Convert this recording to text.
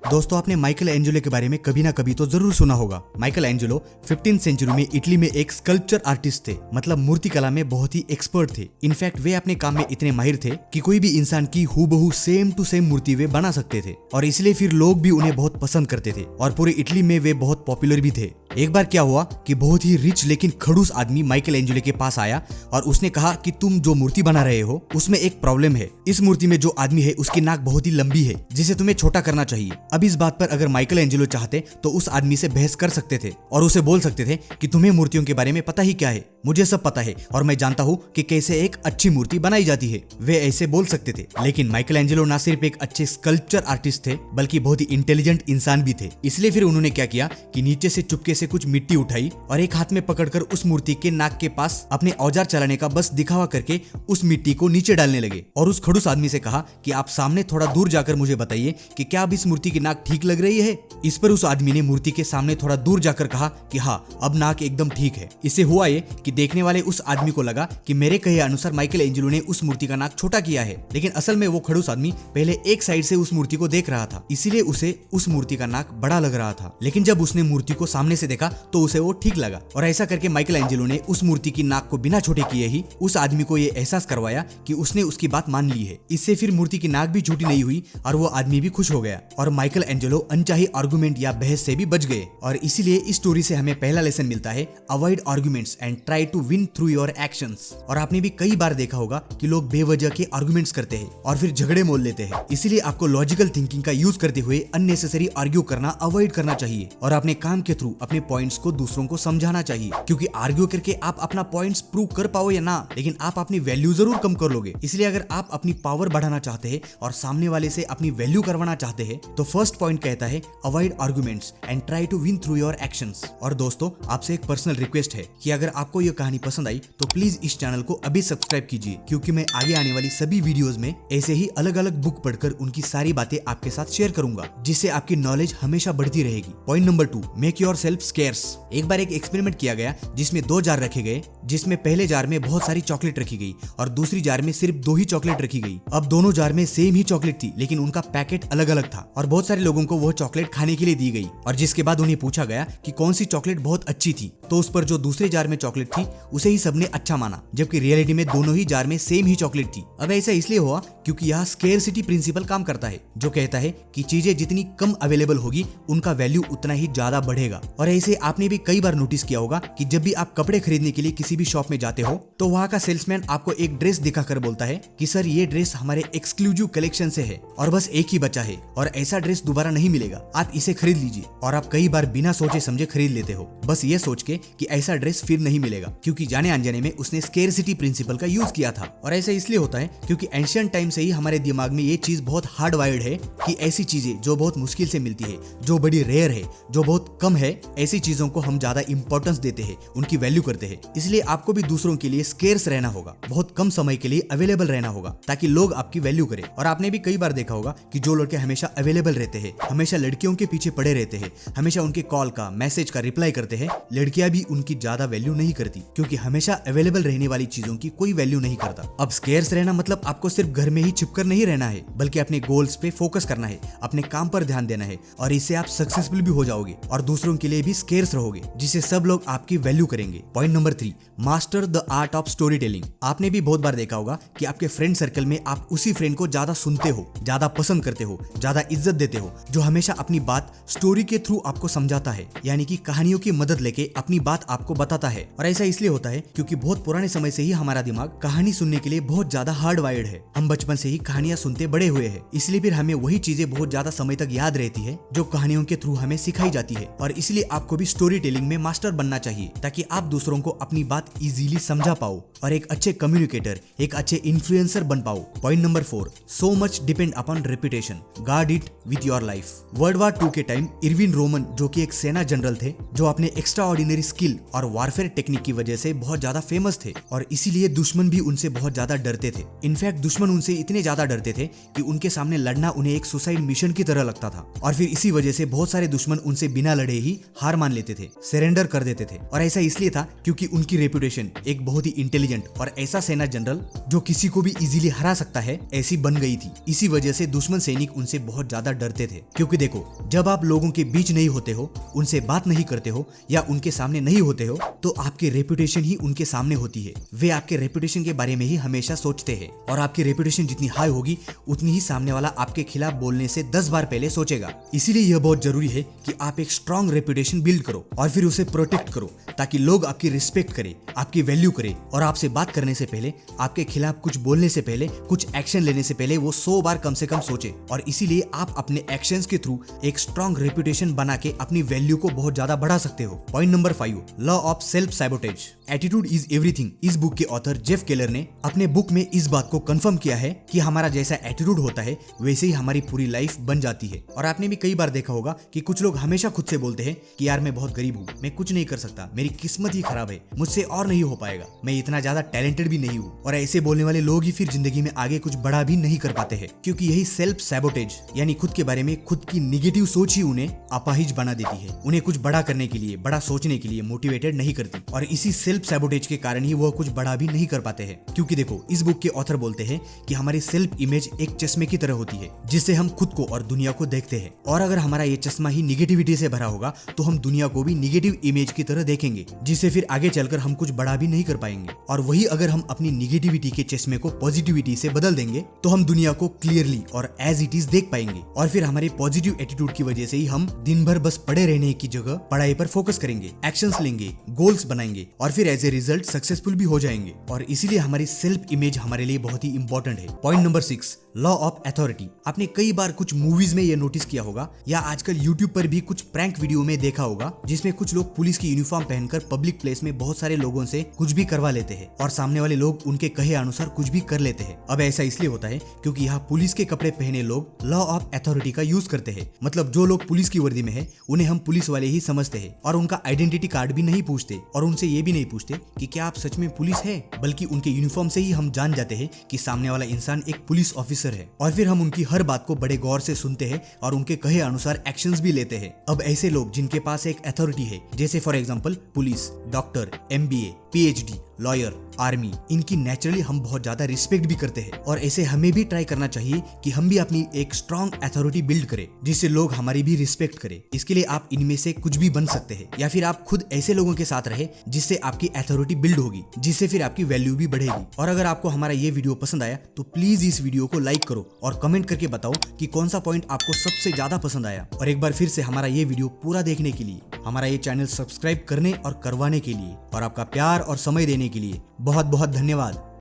दोस्तों, आपने Michael Angelo के बारे में कभी ना कभी तो जरूर सुना होगा। माइकल एंजेलो 15th सेंचुरी में इटली में एक स्कल्पचर आर्टिस्ट थे, मतलब मूर्ति कला में बहुत ही एक्सपर्ट थे। इनफैक्ट वे अपने काम में इतने माहिर थे कि कोई भी इंसान की हूबहू सेम टू सेम मूर्ति वे बना सकते थे, और इसलिए फिर लोग भी उन्हें बहुत पसंद करते थे और पूरे इटली में वे बहुत पॉपुलर भी थे। एक बार क्या हुआ कि बहुत ही रिच लेकिन खड़ूस आदमी माइकल एंजेलो के पास आया और उसने कहा कि तुम जो मूर्ति बना रहे हो उसमें एक प्रॉब्लम है। इस मूर्ति में जो आदमी है उसकी नाक बहुत ही लंबी है, जिसे तुम्हें छोटा करना चाहिए। अब इस बात पर अगर माइकल एंजेलो चाहते तो उस आदमी से बहस कर सकते थे और उसे बोल सकते थे कि तुम्हें मूर्तियों के बारे में पता ही क्या है, मुझे सब पता है और मैं जानता हूँ कि कैसे एक अच्छी मूर्ति बनाई जाती है। वे ऐसे बोल सकते थे, लेकिन माइकल एंजेलो ना सिर्फ एक अच्छे स्कल्पचर आर्टिस्ट थे बल्कि बहुत ही इंटेलिजेंट इंसान भी थे। इसलिए फिर उन्होंने क्या किया कि नीचे से चुपके से कुछ मिट्टी उठाई और एक हाथ में पकड़कर उस मूर्ति के नाक के पास अपने औजार चलाने का बस दिखावा करके उस मिट्टी को नीचे डालने लगे और उस खड़ूस आदमी से कहा कि आप सामने थोड़ा दूर जाकर मुझे बताइए कि क्या अब इस मूर्ति की नाक ठीक लग रही है। इस पर उस आदमी ने मूर्ति के सामने थोड़ा दूर जाकर कहा कि हाँ, अब नाक एकदम ठीक है। इससे हुआ ये कि देखने वाले उस आदमी को लगा कि मेरे कहे अनुसार माइकल एंजेलो ने उस मूर्ति का नाक छोटा किया है, लेकिन असल में वो खड़ूस आदमी पहले एक साइड से उस मूर्ति को देख रहा था, इसीलिए उसे उस मूर्ति का नाक बड़ा लग रहा था। लेकिन जब उसने मूर्ति को सामने से देखा तो उसे वो ठीक लगा, और ऐसा करके माइकल एंजेलो ने उस मूर्ति की नाक को बिना छोटे किए ही उस आदमी को ये एहसास करवाया कि उसने उसकी बात मान ली है। इससे फिर मूर्ति की नाक भी छोटी नहीं हुई और वो आदमी भी खुश हो गया, और माइकल एंजेलो अनचाही आर्गुमेंट या बहस से भी बच गए। और इसीलिए इस स्टोरी से हमें पहला लेसन मिलता है, avoid arguments and try to win through your actions. और आपने भी कई बार देखा होगा कि लोग बेवजह के आर्गुमेंट्स करते हैं और फिर झगड़े मोल लेते हैं। इसीलिए आपको लॉजिकल थिंकिंग का यूज करते हुए अननेसेसरी आर्ग्यू करना अवॉइड करना चाहिए और अपने काम के थ्रू अपने पॉइंट्स को दूसरों को समझाना चाहिए, क्योंकि आर्ग्यू करके आप अपना पॉइंट्स प्रूव कर पाओ या ना, लेकिन आप अपनी वैल्यू जरूर कम कर लोगे। इसलिए अगर आप अपनी पावर बढ़ाना चाहते हैं और सामने वाले से अपनी वैल्यू करवाना चाहते हैं तो फर्स्ट पॉइंट कहता है avoid arguments and try to win through your actions. और दोस्तों, आपसे एक पर्सनल रिक्वेस्ट है कि अगर आपको यह कहानी पसंद आई तो प्लीज इस चैनल को अभी सब्सक्राइब कीजिए, क्योंकि मैं आगे आने वाली सभी वीडियोस में ऐसे ही अलग अलग बुक पढ़कर उनकी सारी बातें आपके साथ शेयर करूंगा, जिससे आपकी नॉलेज हमेशा बढ़ती रहेगी। Point number 2, make yourself scarce. एक बार एक एक्सपेरिमेंट किया गया जिसमें 2 जार रखे गए, जिसमें पहले जार में बहुत सारी चॉकलेट रखी गई और दूसरी जार में सिर्फ 2 ही चॉकलेट रखी गई। अब दोनों जार में सेम ही चॉकलेट थी, लेकिन उनका पैकेट अलग अलग था और बहुत सारे लोगों को वह चॉकलेट खाने के लिए दी गई। और जिसके बाद उन्हें पूछा गया कि कौन सी चॉकलेट बहुत अच्छी थी, तो उस पर जो दूसरे जार में चॉकलेट थी उसे ही सबने अच्छा माना, जबकि रियलिटी में दोनों ही जार में सेम ही चॉकलेट थी। अब ऐसा इसलिए हुआ क्योंकि यह स्केर्सिटी प्रिंसिपल काम करता है, जो कहता है कि चीजें जितनी कम अवेलेबल होगी उनका वैल्यू उतना ही ज्यादा बढ़ेगा। और ऐसे आपने भी कई बार नोटिस किया होगा कि जब भी आप कपड़े खरीदने के लिए किसी भी शॉप में जाते हो तो वहाँ का सेल्समैन आपको एक ड्रेस दिखाकर बोलता है कि सर, ये ड्रेस हमारे एक्सक्लूसिव कलेक्शन से है और बस एक ही बचा है और ऐसा ड्रेस दोबारा नहीं मिलेगा, आप इसे खरीद लीजिए। और आप कई बार बिना सोचे समझे खरीद लेते हो, बस ये सोच के कि ऐसा ड्रेस फिर नहीं मिलेगा, क्योंकि जाने अनजाने में उसने स्केर्सिटी प्रिंसिपल का यूज किया था। और ऐसा इसलिए होता है क्योंकि एंशिएंट टाइम से ही हमारे दिमाग में ये चीज बहुत हार्ड वायर्ड है कि ऐसी चीजें जो बहुत मुश्किल से मिलती है, जो बड़ी रेयर है, जो बहुत कम है, ऐसी चीजों को हम ज्यादा इंपॉर्टेंस देते हैं, उनकी वैल्यू करते हैं। इसलिए आपको भी दूसरों के लिए स्केर्स रहना होगा, बहुत कम समय के लिए अवेलेबल रहना होगा, ताकि लोग आपकी वैल्यू करें। और आपने भी कई बार देखा होगा कि जो लड़के हमेशा अवेलेबल रहते हैं, हमेशा लड़कियों के पीछे पड़े रहते हैं, हमेशा उनके कॉल का, मैसेज का रिप्लाई करते हैं, लड़कियां भी उनकी ज्यादा वैल्यू नहीं करती, क्योंकि हमेशा अवेलेबल रहने वाली चीजों की कोई वैल्यू नहीं करता। अब स्केर्स रहना मतलब आपको सिर्फ घर में ही छिपकर नहीं रहना है, बल्कि अपने गोल्स पे फोकस करना है, अपने काम पर ध्यान देना है, और इससे आप सक्सेसफुल भी हो जाओगे और दूसरों के लिए भी स्केर्स रहोगे, जिससे सब लोग आपकी वैल्यू करेंगे। Point number 3, master the art of story telling. आपने भी बहुत बार देखा होगा कि आपके फ्रेंड सर्कल में आप उसी फ्रेंड को ज्यादा सुनते हो, ज्यादा पसंद करते हो, ज्यादा इज्जत देते हो, जो हमेशा अपनी बात स्टोरी के थ्रू आपको समझाता है, यानी कि कहानियों की मदद लेके अपनी बात आपको बताता है। और ऐसा इसलिए होता है क्योंकि बहुत पुराने समय से ही हमारा दिमाग कहानी सुनने के लिए बहुत ज्यादा हार्ड वायर्ड है। हम बचपन से ही कहानियां सुनते बड़े हुए हैं, इसलिए फिर हमें वही चीजें बहुत ज्यादा समय तक याद रहती है जो कहानियों के थ्रू हमें सिखाई जाती है। और इसलिए आपको भी स्टोरी टेलिंग में मास्टर बनना चाहिए, ताकि आप दूसरों को अपनी बात इजीली समझा पाओ और एक अच्छे कम्युनिकेटर, एक अच्छे इन्फ्लुएंसर बन पाओ। Point number 4, so much depend upon reputation, guard it with your life. World war 2 के टाइम इरविन रोमन, जो कि एक सेना जनरल थे, जो अपने एक्स्ट्रा ऑर्डिनरी स्किल और वारफेयर टेक्निक की वजह से बहुत ज्यादा फेमस थे और इसीलिए दुश्मन भी उनसे बहुत ज्यादा डरते थे। इनफैक्ट दुश्मन उनसे इतने ज्यादा डरते थे कि उनके सामने लड़ना उन्हें एक सुसाइड मिशन की तरह लगता था और फिर इसी वजह से बहुत सारे दुश्मन उनसे बिना लड़े ही हार मान लेते थे, सरेंडर कर देते थे। और ऐसा इसलिए था क्योंकि उनकी रेपुटेशन एक बहुत ही इंटेलिजेंट और ऐसा सेना जनरल जो किसी को भी इजीली हरा सकता है ऐसी बन गई थी। इसी वजह से दुश्मन सैनिक उनसे बहुत ज्यादा डरते थे, क्योंकि देखो जब आप लोगों के बीच नहीं होते हो, उनसे बात नहीं करते हो या उनके सामने नहीं होते हो, तो आपकी रेपुटेशन ही उनके सामने होती है। वे आपके रेपुटेशन के बारे में ही हमेशा सोचते हैं और आपकी रेपुटेशन जितनी हाई होगी उतनी ही सामने वाला आपके खिलाफ बोलने से 10 बार पहले सोचेगा। इसीलिए यह बहुत जरूरी है कि आप एक स्ट्रॉन्ग रेपुटेशन बिल्ड करो और फिर उसे प्रोटेक्ट करो, ताकि लोग आपकी रिस्पेक्ट करें, आपकी वैल्यू करें और आपसे बात करने से पहले, आपके खिलाफ कुछ बोलने से पहले, कुछ एक्शन लेने से पहले वो 100 बार कम से कम सोचे। और इसीलिए आप अपने एक्शंस के थ्रू एक स्ट्रॉन्ग रेपुटेशन बना के अपनी वैल्यू को बहुत ज्यादा बढ़ा सकते हो। Point number 5, law of self sabotage. Attitude is everything. इस बुक के ऑथर जेफ केलर ने अपने बुक में इस बात को कंफर्म किया है कि हमारा जैसा एटीट्यूड होता है वैसे ही हमारी पूरी लाइफ बन जाती है। और आपने भी कई बार देखा होगा कि कुछ लोग हमेशा खुद से बोलते हैं कि यार मैं बहुत गरीब हूँ, मैं कुछ नहीं कर सकता, मेरी किस्मत ही खराब है, मुझसे और नहीं हो पाएगा, मैं इतना ज्यादा टैलेंटेड भी नहीं हूँ। और ऐसे बोलने वाले लोग ही फिर जिंदगी में आगे कुछ बड़ा भी नहीं कर पाते हैं, क्योंकि यही सेल्फ सैबोटेज यानी खुद के बारे में खुद की निगेटिव सोच ही उन्हें अपाहिज बना देती है, उन्हें कुछ बड़ा करने के लिए, बड़ा सोचने के लिए मोटिवेटेड नहीं करती। और इसी सेल्फ सैबोटेज के कारण ही वह कुछ बड़ा भी नहीं कर पाते हैं। क्योंकि देखो इस बुक के ऑथर बोलते हैं कि हमारी सेल्फ इमेज एक चश्मे की तरह होती है जिससे हम खुद को और दुनिया को देखते हैं। और अगर हमारा ये चश्मा ही निगेटिविटी से भरा होगा तो हम दुनिया को भी निगेटिव इमेज की तरह देखेंगे, जिससे फिर आगे चलकर हम कुछ बड़ा भी नहीं कर पाएंगे। और वही अगर हम अपनी निगेटिविटी के चश्मे को पॉजिटिविटी से बदल देंगे तो हम दुनिया को क्लियरली और एज इट इज देख पाएंगे। और फिर हमारे पॉजिटिव एटीट्यूड की वजह से ही हम दिन भर बस पड़े रहने की जगह पढ़ाई पर फोकस करेंगे, एक्शंस लेंगे, गोल्स बनाएंगे और फिर एज ए रिजल्ट सक्सेसफुल भी हो जाएंगे। और इसीलिए हमारी सेल्फ इमेज हमारे लिए बहुत ही इंपॉर्टेंट है। Point number 6, law of authority. आपने कई बार कुछ मूवीज में ये नोटिस किया होगा या आजकल यूट्यूब पर भी कुछ प्रैंक वीडियो में देखा होगा, जिसमें कुछ लोग पुलिस की यूनिफॉर्म पहनकर पब्लिक प्लेस में बहुत सारे लोगों से कुछ भी करवा लेते हैं और सामने वाले लोग उनके कहे अनुसार कुछ भी कर लेते हैं। अब ऐसा इसलिए होता है क्योंकि यहाँ पुलिस के कपड़े पहने लोग लॉ ऑफ अथॉरिटी का यूज करते हैं। मतलब जो लोग पुलिस की वर्दी में है उन्हें हम पुलिस वाले ही समझते हैं और उनका आइडेंटिटी कार्ड भी नहीं पूछते और उनसे ये भी नहीं पूछते कि क्या आप सच में पुलिस है, बल्कि उनके यूनिफॉर्म से ही हम जान जाते हैं कि सामने वाला इंसान एक पुलिस ऑफिसर है। और फिर हम उनकी हर बात को बड़े गौर से सुनते हैं और उनके कहे अनुसार एक्शंस भी लेते हैं। अब ऐसे लोग जिनके पास एक अथॉरिटी है, जैसे for example police, doctor, MBA, PhD, lawyer, army, इनकी नेचुरली हम बहुत ज्यादा रिस्पेक्ट भी करते हैं। और ऐसे हमें भी ट्राई करना चाहिए कि हम भी अपनी एक स्ट्रॉन्ग अथॉरिटी बिल्ड करें जिससे लोग हमारी भी रिस्पेक्ट करें। इसके लिए आप इनमें से कुछ भी बन सकते हैं या फिर आप खुद ऐसे लोगों के साथ रहे जिससे आपकी अथॉरिटी बिल्ड होगी, जिससे फिर आपकी वैल्यू भी बढ़ेगी। और अगर आपको हमारा ये वीडियो पसंद आया तो प्लीज इस वीडियो को लाइक करो और कमेंट करके बताओ कि कौन सा पॉइंट आपको सबसे ज्यादा पसंद आया। और एक बार फिर से हमारा ये वीडियो पूरा देखने के लिए, हमारा ये चैनल सब्सक्राइब करने और करवाने के लिए और आपका प्यार और समय देने के लिए बहुत बहुत धन्यवाद।